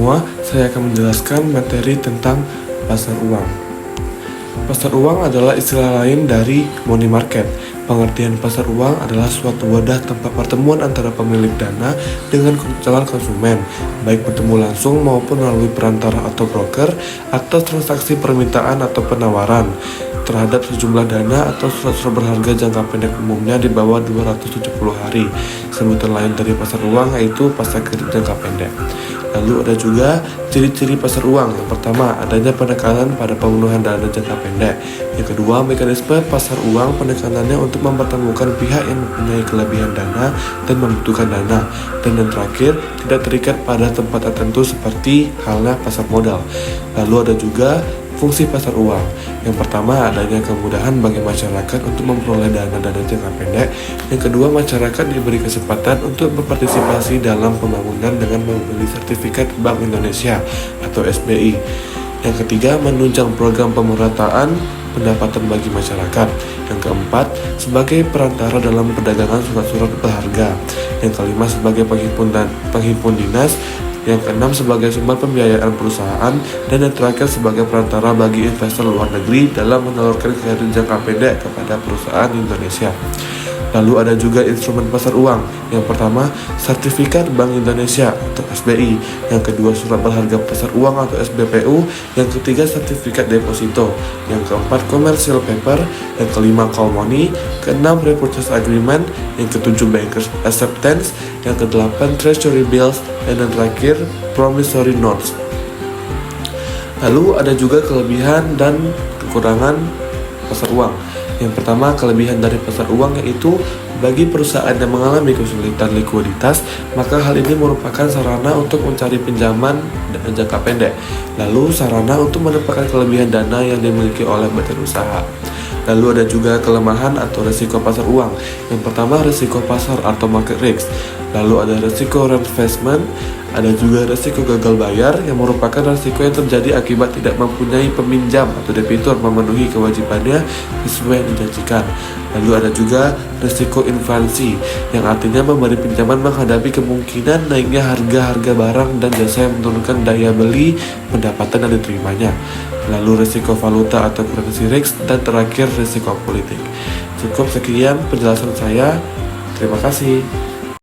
semua, saya akan menjelaskan materi tentang pasar uang. Pasar uang adalah istilah lain dari money market. Pengertian pasar uang adalah suatu wadah tempat pertemuan antara pemilik dana dengan calon konsumen, baik bertemu langsung maupun melalui perantara atau broker, atas transaksi permintaan atau penawaran terhadap sejumlah dana atau surat-surat berharga jangka pendek, umumnya di bawah 270 hari. Sebutan lain dari pasar uang yaitu pasar kredit jangka pendek. Lalu ada juga ciri-ciri pasar uang. Yang pertama, adanya penekanan pada pemenuhan dana jangka pendek. Yang kedua, mekanisme pasar uang penekanannya untuk mempertemukan pihak yang mempunyai kelebihan dana dan membutuhkan dana. Dan yang terakhir, tidak terikat pada tempat tertentu seperti halnya pasar modal. Lalu ada juga fungsi pasar uang. Yang pertama, adanya kemudahan bagi masyarakat untuk memperoleh dana jangka pendek. Yang kedua, masyarakat diberi kesempatan untuk berpartisipasi dalam pembangunan dengan membeli sertifikat Bank Indonesia atau SBI. Yang ketiga, menunjang program pemerataan pendapatan bagi masyarakat. Yang keempat, sebagai perantara dalam perdagangan surat-surat berharga. Yang kelima, sebagai penghimpun dinas. Yang keenam, sebagai sumber pembiayaan perusahaan. Dan yang terakhir, sebagai perantara bagi investor luar negeri dalam menyalurkan kredit jangka pendek kepada perusahaan Indonesia. Lalu ada juga instrumen pasar uang. Yang pertama, sertifikat Bank Indonesia atau SBI. Yang kedua, surat berharga pasar uang atau SBPU. Yang ketiga, sertifikat deposito. Yang keempat, commercial paper. Yang kelima, call money. Keenam, repurchase agreement. Yang ketujuh, bankers acceptance. Yang kedelapan, treasury bills. Dan yang terakhir, promissory notes. Lalu ada juga kelebihan dan kekurangan pasar uang. Yang pertama, kelebihan dari pasar uang yaitu bagi perusahaan yang mengalami kesulitan likuiditas, maka hal ini merupakan sarana untuk mencari pinjaman jangka pendek. Lalu sarana untuk mendapatkan kelebihan dana yang dimiliki oleh badan usaha. Lalu ada juga kelemahan atau risiko pasar uang. Yang pertama, risiko pasar atau market risk. Lalu ada risiko reinvestment. Ada juga risiko gagal bayar yang merupakan risiko yang terjadi akibat tidak mempunyai peminjam atau debitur memenuhi kewajibannya sesuai yang dijanjikan. Lalu ada juga risiko inflasi yang artinya memberi pinjaman menghadapi kemungkinan naiknya harga-harga barang dan jasa yang menurunkan daya beli pendapatan yang diterimanya. Lalu risiko valuta atau currency risk, dan terakhir risiko politik. Cukup sekian penjelasan saya. Terima kasih.